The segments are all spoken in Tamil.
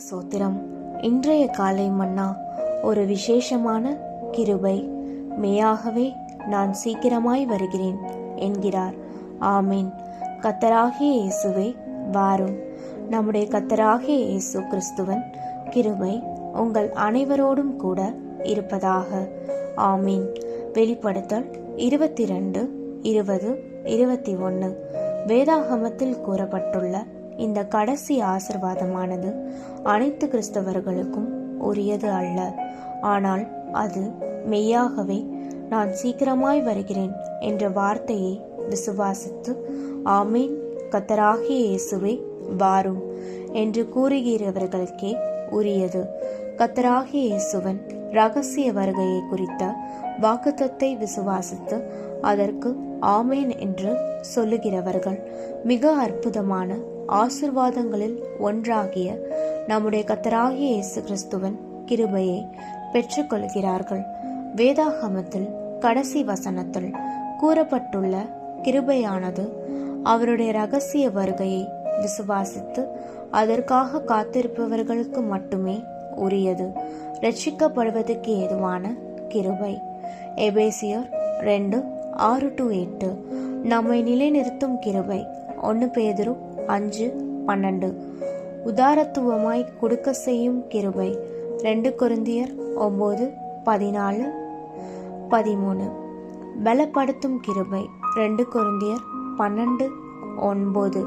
சோத்திரம். இன்றைய காலை மன்னா ஒரு விசேஷமான கிருபை. மெய்யாகவே நான் சீக்கிரமாய் வருகிறேன் என்கிறார். ஆமீன். கர்த்தராகிய இயேசுவே வாரும். நம்முடைய கர்த்தராகிய இயேசு கிறிஸ்துவின் கிருபை உங்கள் அனைவரோடும் கூட இருப்பதாக. ஆமீன். வெளிப்படுத்தல் 22:20-21 வேதாகமத்தில் கூறப்பட்டுள்ள இந்த கடைசி ஆசீர்வாதமானது அனைத்து கிறிஸ்தவர்களுக்கும் உரியது அல்ல. ஆனால் அது மெய்யாகவே நான் சீக்கிரமாய் வருகிறேன் என்ற வார்த்தையை விசுவாசித்து ஆமீன் கர்த்தராகிய இயேசுவே வாரும் என்று கூறுகிறவர்களுக்கே உரியது. கர்த்தராகிய இயேசுவின் இரகசிய வருகையை குறித்த வாக்குத்தத்தை விசுவாசித்து அதற்கு ஆமேன் என்று சொல்லுகிறவர்கள் மிக அற்புதமான ஆசீர்வாதங்களில் ஒன்றாகிய நம்முடைய கர்த்தராகிய இயேசு கிறிஸ்துவின் கிருபையை பெற்றுக்கொள்கிறார்கள். வேதாகமத்தில் கடைசி வசனத்தில் கூறப்பட்டுள்ள கிருபையானது அவருடைய இரகசிய வருகையை விசுவாசித்து அதற்காக காத்திருப்பவர்களுக்கு மட்டுமே உரியது. ரட்சிக்கப்படுவதற்கு ஏதுவான கிருபை. எபேசியர் 2:6-8 நம்மை நிலைநிறுத்தும் கிருபை. 1 பேதுரு 5:12 உதாரத்துவமாய் கொடுக்க செய்யும் கிருபை. 2 கொரிந்தியர் 9:14-13 பலப்படுத்தும் கிருபை. 2 கொரிந்தியர் 12:9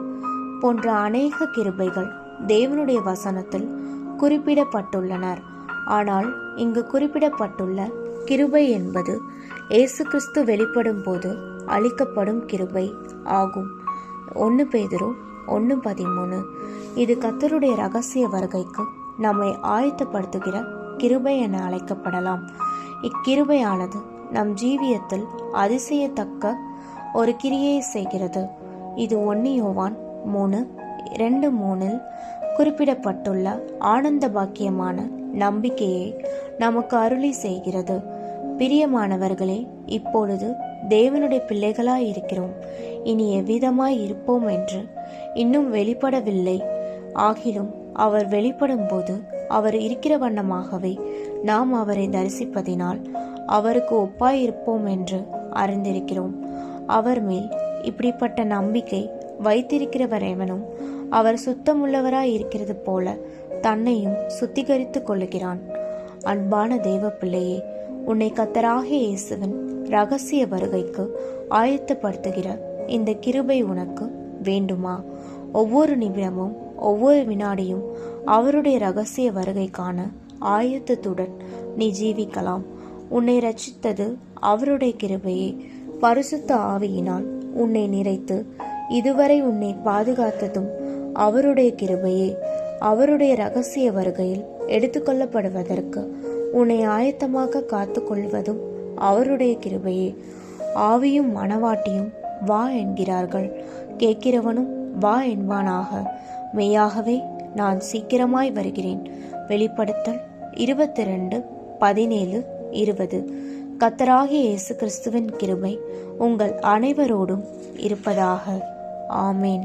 போன்ற அநேக கிருபைகள் தேவனுடைய வசனத்தில் குறிப்பிடப்பட்டுள்ளனர். ஆனால் இங்கு குறிப்பிடப்பட்டுள்ள கிருபை என்பது இயேசு கிறிஸ்து வெளிப்படும் போது அளிக்கப்படும் கிருபை ஆகும். 1 பேதுரு 1:13 இது கர்த்தருடைய இரகசிய வருகைக்கு நம்மை ஆயத்தப்படுத்துகிற கிருபை என அழைக்கப்படலாம். இக்கிருபையானது நம் ஜீவியத்தில் அதிசயத்தக்க ஒரு கிரியை செய்கிறது. இது 1 யோவான் 3:2-3 குறிப்பிடப்பட்டுள்ள ஆனந்த பாக்கியமான நம்பிக்கையை நமக்கு அருளி செய்கிறது. பிரியமானவர்களே, இப்பொழுது தேவனுடைய பிள்ளைகளாய் இருக்கிறோம். இனி எவ்விதமாய் இருப்போம் என்று இன்னும் வெளிப்படவில்லை. ஆகிலும் அவர் வெளிப்படும் போது அவர் இருக்கிற வண்ணமாகவே நாம் அவரை தரிசிப்பதினால் அவருக்கு ஒப்பாயிருப்போம் என்று அறிந்திருக்கிறோம். அவர் மேல் இப்படிப்பட்ட நம்பிக்கை வைத்திருக்கிறவர் எவனும் அவர் சுத்தமுள்ளவராய் இருக்கிறது போல தன்னையும் சுத்திகரித்து கொள்ளுகிறான். அன்பான தேவ பிள்ளையே, உன்னை கர்த்தராகிய இயேசுவின் இரகசிய வருகைக்கு ஆயத்தப்படுத்துகிற இந்த கிருபை உனக்கு வேண்டுமா? ஒவ்வொரு நிமிடமும் ஒவ்வொரு வினாடியும் அவருடைய இரகசிய வருகைக்கான ஆயத்தத்துடன் நீ ஜீவிக்கலாம். உன்னை ரட்சித்தது அவருடைய கிருபையே. பரிசுத்த ஆவியினால் உன்னை நிறைத்து இதுவரை உன்னை பாதுகாத்ததும் அவருடைய கிருபையே. அவருடைய இரகசிய வருகையில் எடுத்துக்கொள்ளப்படுவதற்கு உன்னை ஆயத்தமாக காத்து கொள்வதும் அவருடைய கிருபையே. ஆவியும் மனவாட்டியும் வா என்கிறார்கள், கேட்கிறவனும் வா என்பானாக. மெய்யாகவே நான் சீக்கிரமாய் வருகிறேன். வெளிப்படுத்தல் 22:17-20 கர்த்தராகிய இயேசு கிறிஸ்துவின் கிருபை உங்கள் அனைவரோடும் இருப்பதாக. ஆமேன்.